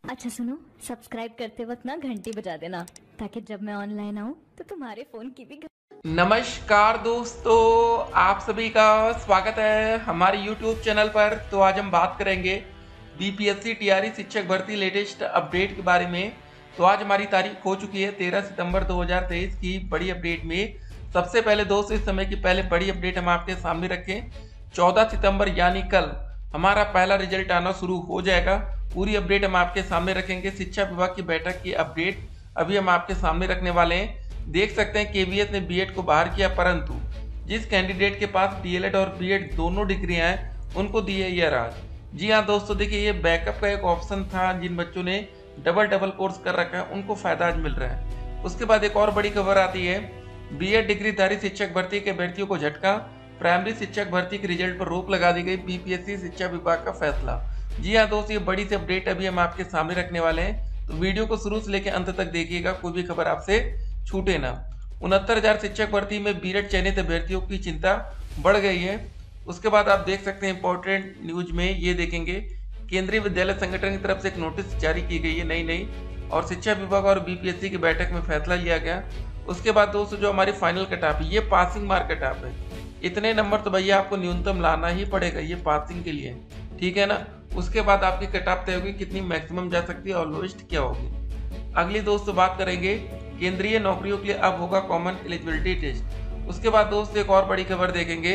अच्छा सुनो, सब्सक्राइब करते वक्त ना घंटी बजा देना ताकि जब मैं ऑनलाइन आऊँ तो तुम्हारे फोन की भी नमस्कार दोस्तों, आप सभी का स्वागत है हमारे YouTube चैनल पर। तो आज हम बात करेंगे बीपीएससी टीआरई शिक्षक भर्ती लेटेस्ट अपडेट के बारे में। तो आज हमारी तारीख हो चुकी है 13 सितंबर 2023 की बड़ी अपडेट में। सबसे पहले दोस्तों, इस समय की पहले बड़ी अपडेट हम आपके सामने रखें। 14 सितंबर यानी कल हमारा पहला रिजल्ट आना शुरू हो जाएगा। पूरी अपडेट हम आपके सामने रखेंगे। शिक्षा विभाग की बैठक की अपडेट अभी हम आपके सामने रखने वाले हैं। देख सकते हैं केवीएस ने बीएड को बाहर किया, परंतु जिस कैंडिडेट के पास डीएलएड और बीएड दोनों डिग्रियां हैं उनको दी है यह राज। जी हाँ दोस्तों, देखिए ये बैकअप का एक ऑप्शन था। जिन बच्चों ने डबल कोर्स कर रखा है उनको फायदा आज मिल रहा है। उसके बाद एक और बड़ी खबर आती है, बीएड डिग्रीधारी शिक्षक भर्ती के अभ्यर्थियों को झटका। प्राइमरी शिक्षक भर्ती के रिजल्ट पर रोक लगा दी गई, बीपीएससी शिक्षा विभाग का फैसला। जी हाँ दोस्तों, ये बड़ी सी अपडेट अभी हम आपके सामने रखने वाले हैं, तो वीडियो को शुरू से लेकर अंत तक देखिएगा, कोई भी खबर आपसे छूटे ना। 69,000 शिक्षक भर्ती में बीएड चयनित अभ्यर्थियों की चिंता बढ़ गई है। उसके बाद आप देख सकते हैं इंपॉर्टेंट न्यूज में ये देखेंगे, केंद्रीय विद्यालय संगठन की तरफ से एक नोटिस जारी की गई है नई और शिक्षा विभाग और बीपीएससी की बैठक में फैसला लिया गया। उसके बाद दोस्तों, जो हमारी फाइनल कट ऑफ है, ये पासिंग मार्क कट ऑफ है। इतने नंबर तो भैया आपको न्यूनतम लाना ही पड़ेगा, ये पासिंग के लिए, ठीक है ना। उसके बाद आपकी कट ऑफ तय होगी, कितनी मैक्सिमम जा सकती है और लोएस्ट क्या होगी। अगली दोस्तों बात करेंगे, केंद्रीय नौकरियों के लिए अब होगा कॉमन एलिजिबिलिटी टेस्ट। उसके बाद दोस्तों एक और बड़ी खबर देखेंगे,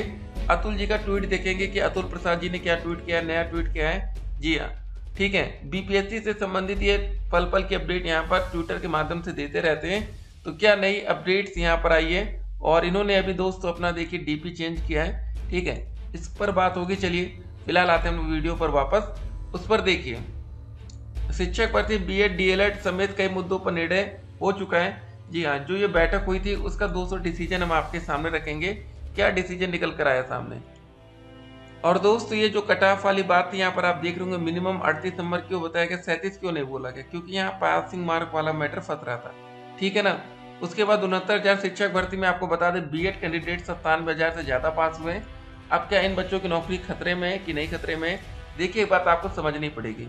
अतुल जी का ट्वीट देखेंगे कि अतुल प्रसाद जी ने क्या ट्वीट किया है, नया ट्वीट किया है। जी हाँ, ठीक है, बीपीएससी से संबंधित ये पल पल की अपडेट यहाँ पर ट्विटर के माध्यम से देते रहते हैं। तो क्या नई अपडेट्स यहाँ पर आई है, और इन्होंने अभी दोस्तों अपना देखिए डीपी चेंज किया है, ठीक है, इस पर बात होगी। चलिए फिलहाल आते हैं हम वीडियो पर वापस। उस पर देखिए, शिक्षक भर्ती बीएड डीएलएड समेत कई मुद्दों पर निर्णय हो चुका है। जी हाँ, जो ये बैठक हुई थी उसका दोस्तों डिसीजन हम आपके सामने रखेंगे, क्या डिसीजन निकल कर आया सामने। और दोस्तों ये जो कट ऑफ वाली बात थी, यहाँ पर आप देख रहे होंगे मिनिमम 38 नंबर क्यों बताया गया, 37 क्यों नहीं बोला गया, क्योंकि यहाँ पासिंग मार्क वाला मैटर फंस रहा था, ठीक है ना। उसके बाद 69,000 शिक्षक भर्ती में आपको बता दें बीएड कैंडिडेट 97,000 से ज्यादा पास हुए। अब क्या इन बच्चों की नौकरी खतरे में है कि नहीं खतरे में है, देखिए बात आपको समझनी पड़ेगी।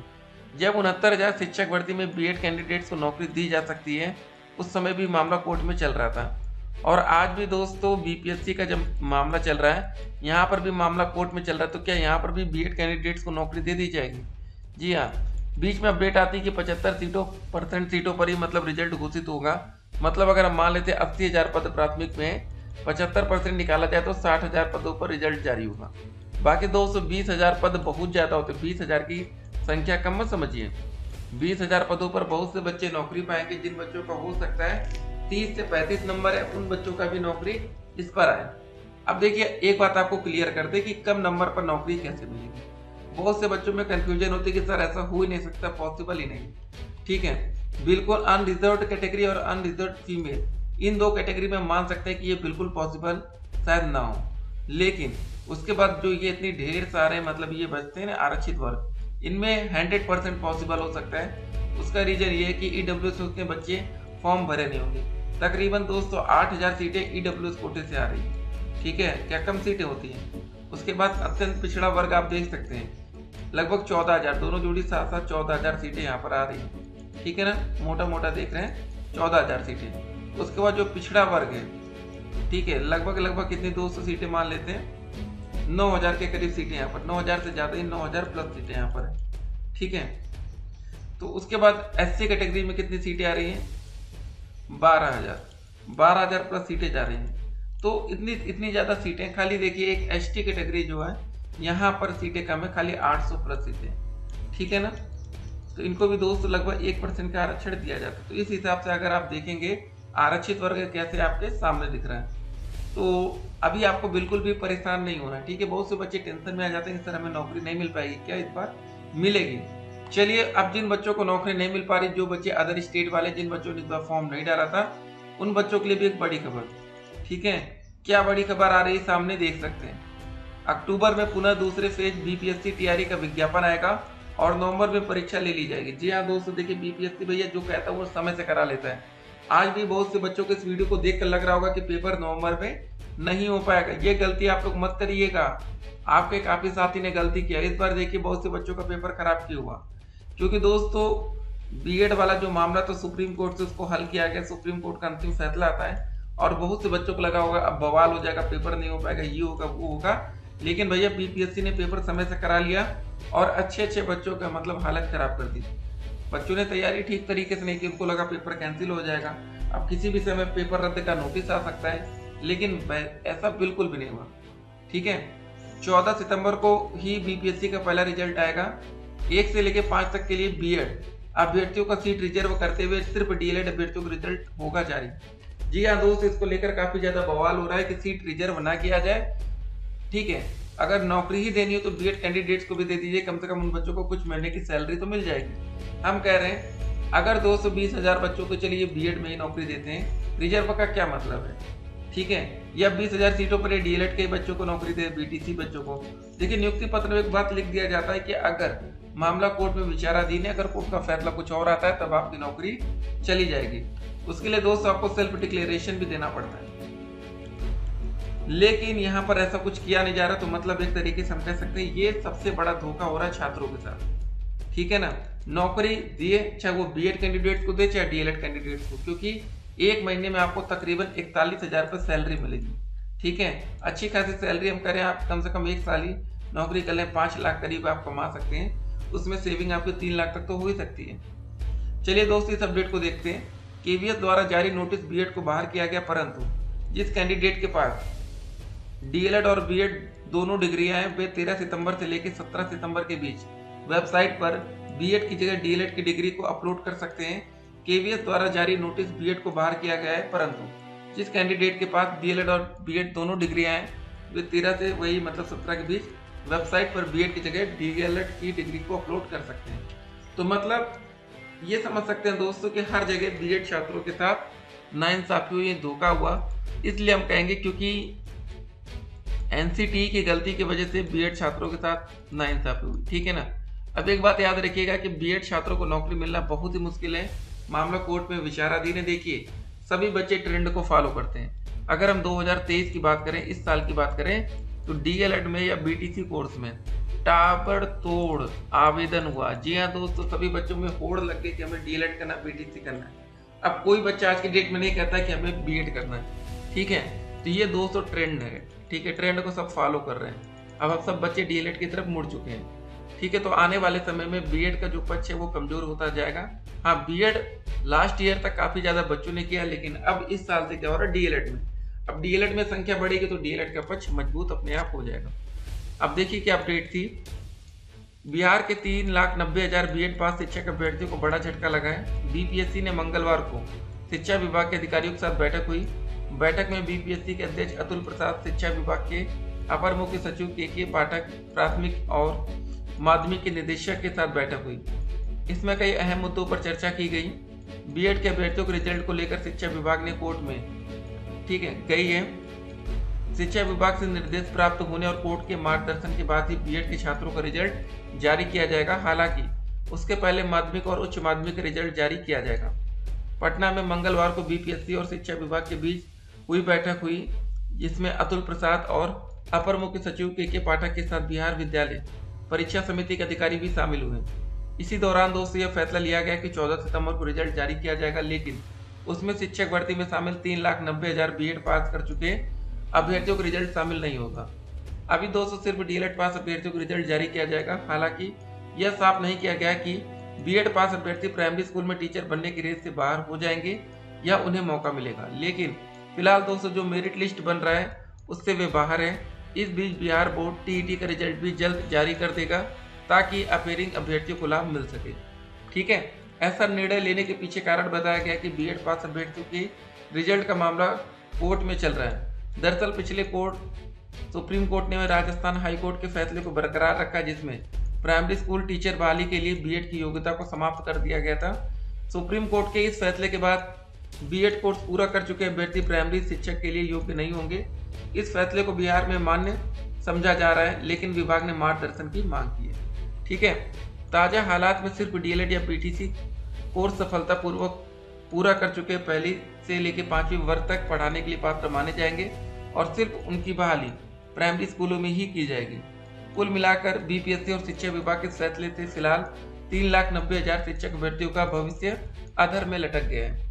जब 69,000 शिक्षक भर्ती में बीएड कैंडिडेट्स को नौकरी दी जा सकती है, उस समय भी मामला कोर्ट में चल रहा था, और आज भी दोस्तों बीपीएससी का जब मामला चल रहा है, यहाँ पर भी मामला कोर्ट में चल रहा है। तो क्या यहाँ पर भी बीएड कैंडिडेट्स को नौकरी दे दी जाएगी। जी हाँ, बीच में अपडेट आती है कि 75% सीटों पर ही मतलब रिजल्ट घोषित होगा। मतलब अगर हम मान लेते हैं 80,000 पद प्राथमिक में 75% निकाला जाए तो 60,000 पदों पर रिजल्ट जारी होगा। बाकी 220,000 पद बहुत ज्यादा होते, 20,000 की संख्या कम मत समझिए। 20,000 पदों पर बहुत से बच्चे नौकरी पाएंगे। जिन बच्चों का हो सकता है 30 से 35 नंबर है, उन बच्चों का भी नौकरी इस पर आए। अब देखिए एक बात आपको क्लियर कर दे कि कम नंबर पर नौकरी कैसे मिलेगी। बहुत से बच्चों में कंफ्यूजन होती है कि सर ऐसा हो ही नहीं सकता, पॉसिबल ही नहीं, ठीक है। बिल्कुल अनरिजर्व्ड कैटेगरी और अनरिजर्व्ड फीमेल, इन दो कैटेगरी में मान सकते हैं कि ये बिल्कुल पॉसिबल शायद ना हो, लेकिन उसके बाद जो ये इतनी ढेर सारे मतलब ये बचते हैं ना आरक्षित वर्ग, इनमें 100% पॉसिबल हो सकता है। उसका रीजन ये है कि ईडब्ल्यूएस के बच्चे फॉर्म भरे नहीं होंगे। तकरीबन दोस्तों 8,000 सीटें ईडब्ल्यूएस कोटे से आ रही है, ठीक है, क्या कम सीटें होती हैं। उसके बाद अत्यंत पिछड़ा वर्ग आप देख सकते हैं, लगभग 14,000, दोनों जोड़ी साथ साथ 14,000 सीटें यहाँ पर आ रही है, ठीक है ना, मोटा मोटा देख रहे हैं 14,000 सीटें। उसके बाद जो पिछड़ा वर्ग है, ठीक है, लगभग कितनी 200 सीटें मान लेते हैं, 9,000 के करीब सीटें यहाँ पर, 9,000 से ज्यादा ही, 9,000 प्लस सीटें यहाँ पर है, ठीक है। तो उसके बाद एससी कैटेगरी में कितनी सीटें आ रही हैं, 12,000 प्लस सीटें जा रही हैं। तो इतनी ज्यादा सीटें, खाली देखिए एक एसटी कैटेगरी जो है यहाँ पर सीटें कम है, खाली 800 प्लस सीटें, ठीक है ना। तो इनको भी दोस्तों लगभग 1% का आरक्षण दिया जाता है। तो इस हिसाब से अगर आप देखेंगे आरक्षित वर्ग कैसे आपके सामने दिख रहा है, तो अभी आपको बिल्कुल भी परेशान नहीं होना है, ठीक है। बहुत से बच्चे टेंशन में आ जाते हैं कि सर हमें नौकरी नहीं मिल पाएगी, क्या इस बार मिलेगी। चलिए, अब जिन बच्चों को नौकरी नहीं मिल पा रही, जो बच्चे अदर स्टेट वाले, जिन बच्चों ने इस बार फॉर्म नहीं डाला था, उन बच्चों के लिए भी एक बड़ी खबर, ठीक है। क्या बड़ी खबर आ रही है सामने, देख सकते हैं। अक्टूबर में पुनः दूसरे फेज बीपीएससी टीआरई का विज्ञापन आएगा और नवंबर में परीक्षा ले ली जाएगी। जी हाँ दोस्तों, देखिए बीपीएससी भैया जो कहता है वो समय से करा लेता है। आज भी बहुत से बच्चों को इस वीडियो को देखकर लग रहा होगा कि पेपर नवंबर में नहीं हो पाएगा। ये गलती आप लोग मत करिएगा, आपके काफी साथी ने गलती किया। इस बार देखिए बहुत से बच्चों का पेपर खराब क्यों हुआ, क्योंकि दोस्तों बीएड वाला जो मामला तो सुप्रीम कोर्ट से उसको हल किया गया, सुप्रीम कोर्ट का अंतिम फैसला आता है और बहुत से बच्चों को लगा होगा अब बवाल हो जाएगा, पेपर नहीं हो पाएगा, ये होगा वो होगा, लेकिन भैया बीपीएससी ने पेपर समय से करा लिया और अच्छे बच्चों का मतलब हालत खराब कर दी। बच्चों ने तैयारी ठीक तरीके से नहीं की, उनको लगा पेपर कैंसिल हो जाएगा, अब किसी भी समय पेपर रद्द का नोटिस आ सकता है, लेकिन ऐसा बिल्कुल भी नहीं हुआ। ठीक है, 14 सितंबर को ही बीपीएससी का पहला रिजल्ट आएगा। 1 से लेकर 5 तक के लिए बीएड अभ्यर्थियों का सीट रिजर्व करते हुए सिर्फ डीएलएड अभ्यर्थियों का रिजल्ट होगा जारी। जी हाँ दोस्त, इसको लेकर काफी ज्यादा बवाल हो रहा है कि सीट रिजर्व ना किया जाए। ठीक है, अगर नौकरी ही देनी हो तो बीएड कैंडिडेट्स को भी दे दीजिए, कम से कम उन बच्चों को कुछ महीने की सैलरी तो मिल जाएगी। हम कह रहे हैं अगर 220,000 बच्चों को चलिए बीएड में ही नौकरी देते हैं, रिजर्व का क्या मतलब है? ठीक है, या 20,000 सीटों पर डीएलएड के बच्चों को नौकरी दे, बीटीसी बच्चों को। देखिए, नियुक्ति पत्र में एक बात लिख दिया जाता है कि अगर मामला कोर्ट में विचाराधीन है, अगर कोर्ट का फैसला कुछ और आता है तब आपकी नौकरी चली जाएगी। उसके लिए दोस्तों आपको सेल्फ डिक्लेरेशन भी देना पड़ता है, लेकिन यहाँ पर ऐसा कुछ किया नहीं जा रहा, तो मतलब एक तरीके से हम कह सकते हैं ये सबसे बड़ा धोखा हो रहा है छात्रों के साथ। ठीक है ना, नौकरी दिए चाहे वो बीएड कैंडिडेट को दे चाहे डीएलएड कैंडिडेट को, क्योंकि 1 महीने में आपको तकरीबन 41,000 रुपये सैलरी मिलेगी। ठीक है, अच्छी खासी सैलरी हम करें, आप कम से कम 1 साल ही नौकरी कर लें, 5 लाख करीब आप कमा सकते हैं, उसमें सेविंग आपकी 3 लाख तक तो हो ही सकती है। चलिए दोस्तों, इस अपडेट को देखते हैं। केवीएस द्वारा जारी नोटिस बीएड को बाहर किया गया, परंतु जिस कैंडिडेट के पास डीएलएड और बीएड दोनों डिग्रियां हैं वे 13 सितंबर से लेकर 17 सितंबर के बीच वेबसाइट पर बीएड की जगह डीएलएड की डिग्री को अपलोड कर सकते हैं। केवीएस द्वारा जारी नोटिस बीएड को बाहर किया गया है, परंतु जिस कैंडिडेट के पास डीएलएड और बीएड दोनों डिग्रियां हैं वे 13 से वही मतलब 17 के बीच वेबसाइट पर बीएड की जगह डीएलएड की डिग्री को अपलोड कर सकते हैं। तो मतलब ये समझ सकते हैं दोस्तों कि हर जगह बीएड छात्रों के साथ नाइंसाफी हुई, धोखा हुआ। इसलिए हम कहेंगे क्योंकि एनसीटी की गलती की वजह से बीएड छात्रों के साथ नाइंसाफी हुई। ठीक है ना, अब एक बात याद रखिएगा कि बीएड छात्रों को नौकरी मिलना बहुत ही मुश्किल है, मामला कोर्ट में विचाराधीन है। देखिए, सभी बच्चे ट्रेंड को फॉलो करते हैं। अगर हम 2023 की बात करें, इस साल की बात करें, तो डीएलएड में या बीटीसी कोर्स में ताबड़तोड़ आवेदन हुआ। जी हाँ दोस्तों, सभी बच्चों में होड़ लग गई कि हमें डीएलएड करना, बीटीसी करना है। अब कोई बच्चा आज की डेट में नहीं कहता कि हमें बीएड करना है। ठीक है, तो ये दोस्तों ट्रेंड है। ठीक है, ट्रेंड को सब फॉलो कर रहे हैं। अब सब बच्चे डीएलएड की तरफ मुड़ चुके हैं। ठीक है, तो आने वाले समय में बीएड का जो पक्ष है वो कमजोर होता जाएगा। हाँ, बीएड लास्ट ईयर तक काफी ज्यादा बच्चों ने किया, लेकिन अब इस साल से क्या हो रहा है, डीएलएड में अब डीएलएड में संख्या बढ़ेगी तो डीएलएड का पक्ष मजबूत अपने आप हो जाएगा। अब देखिए क्या अपडेट थी। बिहार के 3,90,000 बीएड पास शिक्षक अभ्यर्थियों को बड़ा झटका लगा है। बीपीएससी ने मंगलवार को शिक्षा विभाग के अधिकारियों के साथ बैठक हुई। बैठक में बीपीएससी के अध्यक्ष अतुल प्रसाद, शिक्षा विभाग के अपर मुख्य सचिव के पाठक, प्राथमिक और माध्यमिक के निदेशक के साथ बैठक हुई। इसमें कई अहम मुद्दों पर चर्चा की गई। बीएड के अभ्यर्थियों के रिजल्ट को लेकर शिक्षा विभाग ने कोर्ट में गई है। शिक्षा विभाग से निर्देश प्राप्त होने और कोर्ट के मार्गदर्शन के बाद ही बीएड के छात्रों का रिजल्ट जारी किया जाएगा। हालांकि उसके पहले माध्यमिक और उच्च माध्यमिक का रिजल्ट जारी किया जाएगा। पटना में मंगलवार को बीपीएससी और शिक्षा विभाग के बीच हुई बैठक हुई, जिसमें अतुल प्रसाद और अपर मुख्य सचिव के पाठक के साथ बिहार विद्यालय परीक्षा समिति के अधिकारी भी शामिल हुए। इसी दौरान दोस्तों यह फैसला लिया गया कि 14 सितंबर को रिजल्ट जारी किया जाएगा, लेकिन उसमें शिक्षक भर्ती में शामिल 3,90,000 बीएड पास कर चुके अभ्यर्थियों का रिजल्ट शामिल नहीं होगा। अभी दोस्तों सिर्फ डीएलएड पास अभ्यर्थियों का रिजल्ट जारी किया जाएगा। हालांकि यह साफ नहीं किया गया कि बीएड पास अभ्यर्थी प्राइमरी स्कूल में टीचर बनने की रेस से बाहर हो जाएंगे या उन्हें मौका मिलेगा। लेकिन फिलहाल दोस्तों जो मेरिट लिस्ट बन रहा है उससे वे बाहर है। इस बीच बिहार बोर्ड टीईटी का रिजल्ट भी जल्द जारी कर देगा ताकि अपेयरिंग अभ्यर्थियों को लाभ मिल सके। ठीक है, ऐसा निर्णय लेने के पीछे कारण बताया गया कि बीएड पास अभ्यर्थियों के रिजल्ट का मामला कोर्ट में चल रहा है। दरअसल पिछले सुप्रीम कोर्ट ने राजस्थान हाई कोर्ट के फैसले को बरकरार रखा, जिसमें प्राइमरी स्कूल टीचर बहाली के लिए बीएड की योग्यता को समाप्त कर दिया गया था। सुप्रीम कोर्ट के इस फैसले के बाद बीएड कोर्स पूरा कर चुके अभ्यर्थी प्राइमरी शिक्षक के लिए योग्य नहीं होंगे। इस फैसले को बिहार में मान्य समझा जा रहा है, लेकिन विभाग ने मार्गदर्शन की मांग की है। ठीक है, ताजा हालात में सिर्फ डीएलएड या पीटीसी कोर्स सफलतापूर्वक पूरा कर चुके पहली से लेकर 5वीं वर्ग तक पढ़ाने के लिए पात्र माने जाएंगे और सिर्फ उनकी बहाली प्राइमरी स्कूलों में ही की जाएगी। कुल मिलाकर बीपीएससी और शिक्षा विभाग के फैसले से फिलहाल 3,90,000 शिक्षक भर्तियों का भविष्य अधर में लटक गया है।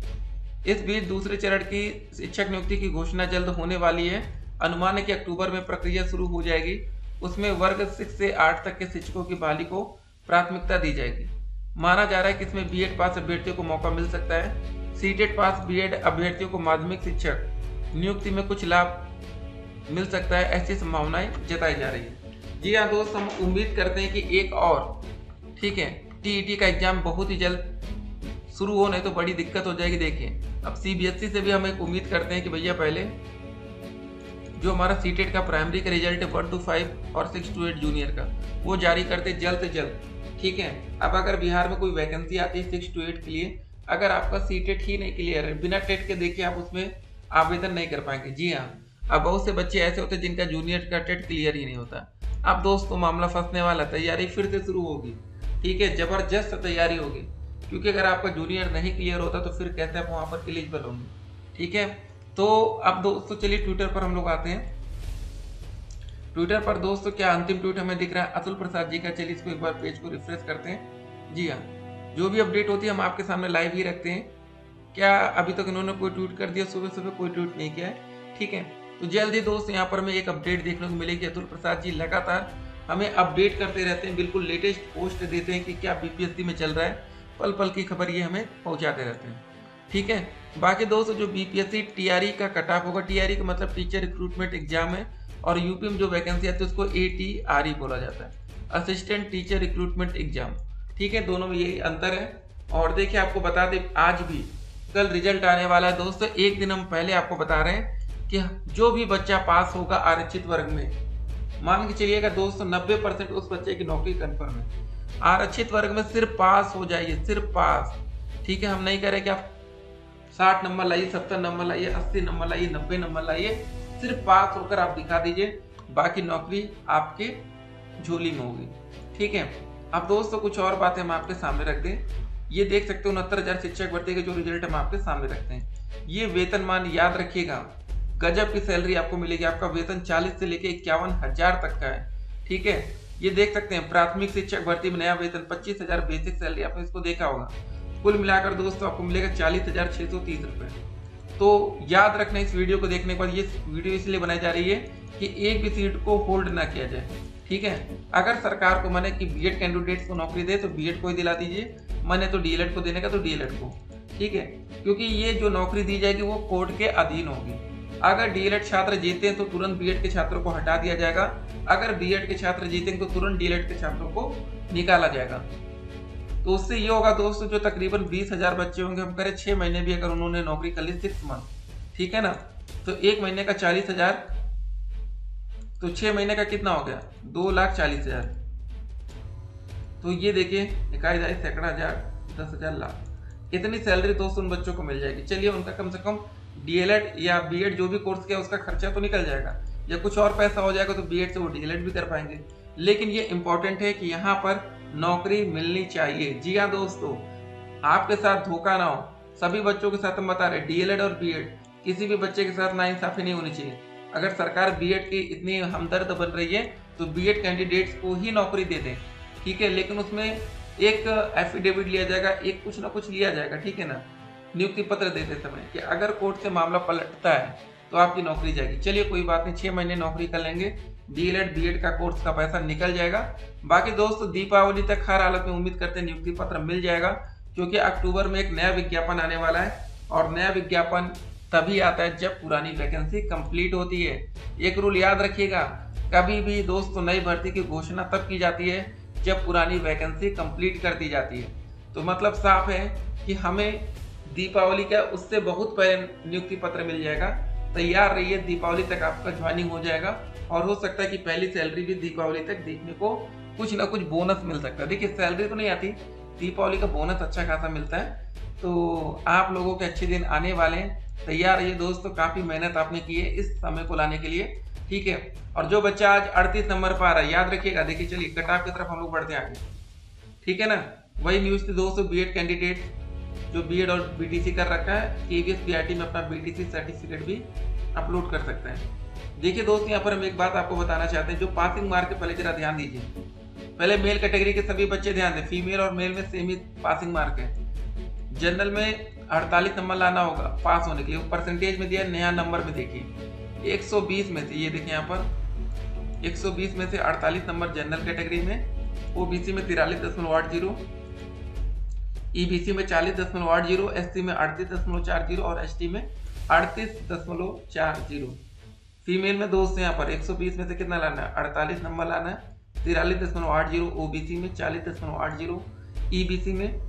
इस बीच दूसरे चरण की शिक्षक नियुक्ति की घोषणा जल्द होने वाली है। अनुमान है कि अक्टूबर में प्रक्रिया शुरू हो जाएगी। उसमें वर्ग 6 से 8 तक के शिक्षकों की बहाली को प्राथमिकता दी जाएगी। माना जा रहा है कि इसमें बीएड पास अभ्यर्थियों को मौका मिल सकता है। सीटेट पास बीएड अभ्यर्थियों को माध्यमिक शिक्षक नियुक्ति में कुछ लाभ मिल सकता है, ऐसी संभावनाएं जताई जा रही है। जी हाँ दोस्त, हम उम्मीद करते हैं कि एक और ठीक है टीईटी का एग्जाम बहुत ही जल्द शुरू हो, नहीं तो बड़ी दिक्कत हो जाएगी। देखिए अब सीबीएसई से भी हम एक उम्मीद करते हैं कि भैया पहले जो हमारा सीटेट का प्राइमरी का रिजल्ट है 1 to 5 और 6 to 8 जूनियर का, वो जारी करते जल्द से जल्द। ठीक है, अब अगर बिहार में कोई वैकेंसी आती है 6 to 8 के लिए, अगर आपका सीटेट ही नहीं क्लियर है, बिना टेट के देखिए आप उसमें आवेदन नहीं कर पाएंगे। जी हाँ, अब बहुत से बच्चे ऐसे होते हैं जिनका जूनियर का टेट क्लियर ही नहीं होता। अब दोस्तों मामला फंसने वाला, तैयारी फिर से शुरू होगी। ठीक है, जबरदस्त तैयारी होगी, क्योंकि अगर आपका जूनियर नहीं क्लियर होता तो फिर कैसे आप वहाँ पर एलिजिबल होंगे। ठीक है, तो अब दोस्तों चलिए ट्विटर पर हम लोग आते हैं। ट्विटर पर दोस्तों क्या अंतिम ट्वीट हमें दिख रहा है अतुल प्रसाद जी का। चलिए इसको एक बार पेज को रिफ्रेश करते हैं। जी हाँ, जो भी अपडेट होती है हम आपके सामने लाइव ही रखते हैं। क्या अभी तक इन्होंने कोई ट्वीट कर दिया? सुबह सुबह कोई ट्वीट नहीं किया है। ठीक है, तो जल्द ही दोस्त यहाँ पर हमें एक अपडेट देखने को मिलेगी। अतुल प्रसाद जी लगातार हमें अपडेट करते रहते हैं, बिल्कुल लेटेस्ट पोस्ट देते हैं कि क्या बीपीएससी में चल रहा है, पल पल की खबर ये हमें पहुंचाते रहते हैं। ठीक है, बाकी दोस्तों जो बीपीएससी टीआरई का कट ऑफ होगा, टीआरई का मतलब टीचर रिक्रूटमेंट एग्जाम है, और यूपी में जो वैकेंसी आती है उसको एटीआरई बोला जाता है, असिस्टेंट टीचर रिक्रूटमेंट एग्जाम। ठीक है, दोनों में यही अंतर है। और देखिए आपको बता दें, आज भी कल रिजल्ट आने वाला है दोस्तों। एक दिन हम पहले आपको बता रहे हैं कि जो भी बच्चा पास होगा आरक्षित वर्ग में, मान के चलिएगा दोस्तों 90% उस बच्चे की नौकरी कंफर्म है। आरक्षित वर्ग में सिर्फ पास हो जाइए, सिर्फ पास। ठीक है, हम नहीं कह रहे कि आप 60 नंबर लाइए, 70 नंबर लाइए, 80 नंबर लाइए, 90 नंबर लाइए, सिर्फ पास होकर आप दिखा दीजिए, बाकी नौकरी आपके झोली में होगी। ठीक है, अब दोस्तों कुछ और बातें हम आपके सामने रख दें। ये देख सकते हो 69,000 शिक्षक भर्ती के जो रिजल्ट हम आपके सामने रखते हैं। ये वेतनमान याद रखिएगा, गजब की सैलरी आपको मिलेगी। आपका वेतन 40 से लेकर 51,000 तक का है। ठीक है, ये देख सकते हैं प्राथमिक शिक्षक भर्ती में नया वेतन 25,000 बेसिक सैलरी, आपने इसको देखा होगा। कुल मिलाकर दोस्तों आपको मिलेगा 40,630 रुपए। तो याद रखना, इस वीडियो को देखने के बाद, ये वीडियो इसलिए बनाई जा रही है कि एक भी सीट को होल्ड ना किया जाए। ठीक है, अगर सरकार को माने कि बीएड कैंडिडेट्स को नौकरी दे तो बीएड को ही दिला दीजिए, माने तो डीएलएड को देने का तो डीएलएड को। ठीक है, क्योंकि ये जो नौकरी दी जाएगी वो कोर्ट के अधीन होगी। अगर डीएलएड छात्र जीते हैं तो तुरंत बीएड के छात्रों को हटा दिया जाएगा, अगर बीएड के छात्र जीतेंगे तो तुरंत डीएलएड के छात्रों को निकाला जाएगा। तो उससे ये होगा दोस्तों, जो तकरीबन 20,000 बच्चे होंगे, हम करें 6 महीने भी अगर उन्होंने नौकरी कर ली 6 मंथ, ठीक है ना, तो 1 महीने का 40,000, तो 6 महीने का कितना हो गया? 2,40,000। तो ये देखिए, इकाई दाई सैकड़ा हजार, 10,000 लाख, इतनी सैलरी दोस्तों उन बच्चों को मिल जाएगी। चलिए उनका कम से कम डीएलएड या बीएड जो भी कोर्स किया उसका खर्चा तो निकल जाएगा, या कुछ और पैसा हो जाएगा तो बीएड से वो डीएलएड भी कर पाएंगे। लेकिन ये इंपॉर्टेंट है कि यहाँ पर नौकरी मिलनी चाहिए। जी हाँ दोस्तों, आपके साथ धोखा ना हो। सभी बच्चों के साथ हम बता रहे, डीएलएड और बीएड किसी भी बच्चे के साथ नाइंसाफी नहीं होनी चाहिए। अगर सरकार बीएड की इतनी हमदर्द बन रही है तो बीएड कैंडिडेट्स को ही नौकरी दे दें। ठीक है, लेकिन उसमें एक एफिडेविट लिया जाएगा, एक कुछ ना कुछ लिया जाएगा। ठीक है ना, नियुक्ति पत्र देते समय कि अगर कोर्ट से मामला पलटता है तो आपकी नौकरी जाएगी। चलिए कोई बात नहीं, 6 महीने नौकरी कर लेंगे, डीएलएड बीएड का कोर्स का पैसा निकल जाएगा। बाकी दोस्तों दीपावली तक हर हालत में उम्मीद करते हैं नियुक्ति पत्र मिल जाएगा, क्योंकि अक्टूबर में एक नया विज्ञापन आने वाला है, और नया विज्ञापन तभी आता है जब पुरानी वैकेंसी कंप्लीट होती है। एक रूल याद रखिएगा, कभी भी दोस्तों नई भर्ती की घोषणा तब की जाती है जब पुरानी वैकेंसी कंप्लीट कर दी जाती है। तो मतलब साफ है कि हमें दीपावली का उससे बहुत पहले नियुक्ति पत्र मिल जाएगा। तैयार रहिए, दीपावली तक आपका ज्वाइनिंग हो जाएगा, और हो सकता है कि पहली सैलरी भी दीपावली तक देखने को कुछ ना कुछ बोनस मिल सकता है। देखिए सैलरी तो नहीं आती, दीपावली का बोनस अच्छा खासा मिलता है। तो आप लोगों के अच्छे दिन आने वाले हैं, तैयार रहिए दोस्तों। काफी मेहनत आपने की है इस समय को लाने के लिए। ठीक है, और जो बच्चा आज 38 नंबर पर आ रहा है, याद रखिएगा। देखिए चलिए कटाव की तरफ हम लोग बढ़ते हैं आगे। ठीक है ना, वही न्यूज थी दोस्तों, बीएड कैंडिडेट जो बीएड और बीटीसी कर रखा है, केवीएस पीआरटी में अपना बीटीसी सर्टिफिकेट भी अपलोड कर सकते हैं। देखिए दोस्तों, यहाँ पर हम एक बात आपको बताना चाहते हैं, जो पासिंग मार्क के पहले जरा ध्यान दीजिए। पहले मेल कैटेगरी के सभी बच्चे ध्यान दें, फीमेल और मेल में सेम ही पासिंग मार्क है। जनरल में 48 नंबर लाना होगा पास होने के लिए। परसेंटेज में दिया, नया नंबर में देखिए 120 में से, ये देखिए यहाँ पर 120 में से 48 नंबर जनरल कैटेगरी में, ओबीसी में 43.80, ईबीसी में 40.80, एससी में 38.40 और एसटी में 38.40। फीमेल में दोस्त यहाँ पर 120 में से कितना लाना है, 48 नंबर लाना है, 43.80, ओबीसी में 40.80, ईबीसी में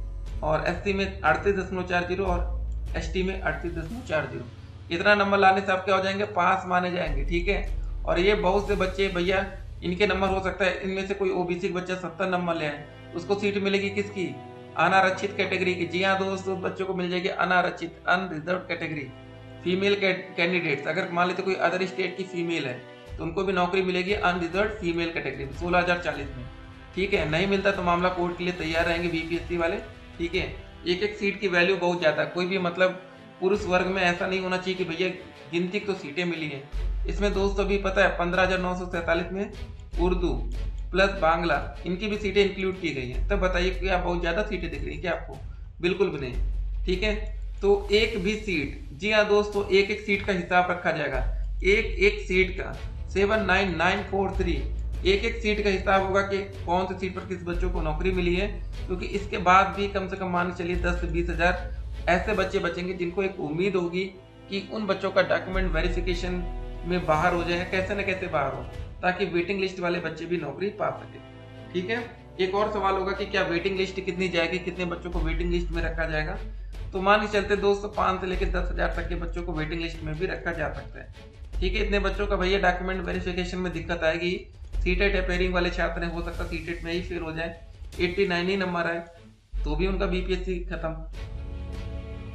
और एससी में 38.40 और एसटी में 38.40। इतना नंबर लाने से आप क्या हो जाएंगे, पास माने जाएंगे। ठीक है। और ये बहुत से बच्चे भैया इनके नंबर हो सकता है इनमें से कोई ओबीसी का बच्चा 70 नंबर ले आए, उसको सीट मिलेगी किसकी, अनारक्षित कैटेगरी की। जी हाँ दोस्तों, बच्चों को मिल जाएगी अनारक्षित, अनरिजर्व कैटेगरी। फीमेल कैंडिडेट्स, अगर मान लेते कोई अदर स्टेट की फीमेल है तो उनको भी नौकरी मिलेगी अनरिजर्व फीमेल कैटेगरी में 16,040 में। ठीक है। नहीं मिलता तो मामला कोर्ट के लिए तैयार रहेंगे बीपीएससी वाले। ठीक है। एक एक सीट की वैल्यू बहुत ज्यादा, कोई भी मतलब पुरुष वर्ग में ऐसा नहीं होना चाहिए कि भैया गिनती तो सीटें मिली है। इसमें दोस्तों भी पता है 15,947 में उर्दू प्लस बांग्ला इनकी भी सीटें इंक्लूड की गई हैं। तब बताइए कि आप बहुत ज्यादा सीटें दिख रही है क्या आपको, बिल्कुल भी नहीं। ठीक है। तो एक भी सीट, जी हाँ दोस्तों, एक एक सीट का हिसाब रखा जाएगा, एक एक सीट का 79943 एक एक सीट का हिसाब होगा कि कौन सी सीट पर किस बच्चों को नौकरी मिली है। क्योंकि इसके बाद भी कम से कम मान के चलिए 10 से 20 हजार ऐसे बच्चे बचेंगे जिनको एक उम्मीद होगी कि उन बच्चों का डॉक्यूमेंट वेरिफिकेशन में बाहर हो जाए, कैसे न कैसे बाहर हो, ताकि वेटिंग लिस्ट वाले बच्चे भी नौकरी पा सके। ठीक है। एक और सवाल होगा कि क्या वेटिंग लिस्ट कितनी जाएगी, कितने बच्चों को वेटिंग लिस्ट में रखा जाएगा। तो मान के चलते दोस्तों 5 से लेकर 10,000 तक के बच्चों को वेटिंग लिस्ट में भी रखा जा सकता है। ठीक है। इतने बच्चों का भैया डॉक्यूमेंट वेरिफिकेशन में दिक्कत आएगी। सीटेट अपेयरिंग वाले छात्र हैं, हो सकता है सीटेट में ही फेल हो जाए, 89 ही नंबर आए तो भी उनका बीपीएससी खत्म।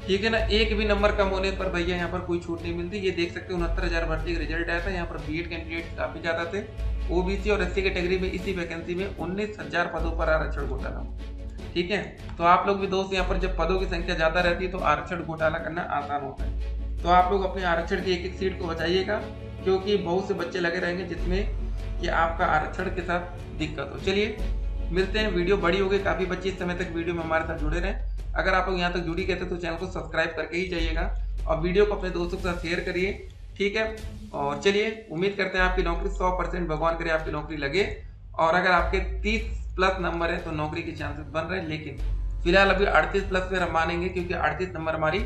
ठीक है ना। एक भी नंबर कम होने पर भैया यहाँ पर कोई छूट नहीं मिलती। ये देख सकते हैं 69,000 भर्ती का रिजल्ट आया था। यहाँ पर बीएड कैंडिडेट काफी ज्यादा थे। ओबीसी और एससी कैटेगरी में इसी वैकेंसी में 19,000 पदों पर आरक्षण घोटाला। ठीक है। तो आप लोग भी दोस्त यहाँ पर जब पदों की संख्या ज्यादा रहती है तो आरक्षण घोटाला करना आसान होता है। तो आप लोग अपने आरक्षण की एक एक सीट को बचाइएगा, क्योंकि बहुत से बच्चे लगे रहेंगे जिसमें कि आपका आरक्षण के साथ दिक्कत हो। चलिए मिलते हैं, वीडियो बड़ी हो गई, काफी बच्चे इस समय तक वीडियो में हमारे साथ जुड़े रहे। अगर आप लोग यहाँ तक जुड़ी गए थे तो चैनल को सब्सक्राइब करके ही जाइएगा और वीडियो को अपने दोस्तों के साथ शेयर करिए। ठीक है। और चलिए उम्मीद करते हैं आपकी नौकरी 100% भगवान करे आपकी नौकरी लगे। और अगर आपके 30+ नंबर है तो नौकरी के चांसेस बन रहे हैं, लेकिन फिलहाल अभी 38+ पे हम मानेंगे, क्योंकि 38 नंबर हमारी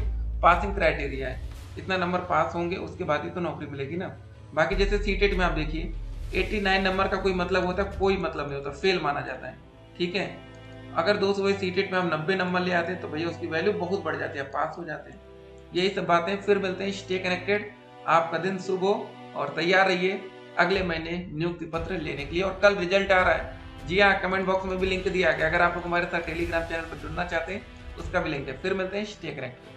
पासिंग क्राइटेरिया है। इतना नंबर पास होंगे उसके बाद ही तो नौकरी मिलेगी ना। बाकी जैसे सीटेट में आप देखिए 89 नंबर का कोई मतलब होता है, कोई मतलब नहीं होता, फेल माना जाता है। ठीक है। अगर दोस्तों वही सीटेट में हम 90 नंबर ले आते हैं तो भैया उसकी वैल्यू बहुत बढ़ जाती है, पास हो जाते हैं। यही सब बातें, फिर मिलते हैं। स्टे कनेक्टेड, आपका दिन शुभ हो और तैयार रहिए अगले महीने नियुक्ति पत्र लेने के लिए। और कल रिजल्ट आ रहा है। जी हाँ, कमेंट बॉक्स में भी लिंक दिया गया, अगर आप लोग हमारे साथ टेलीग्राम चैनल पर जुड़ना चाहते हैं उसका भी लिंक है। फिर मिलते हैं, स्टे कनेक्टेड।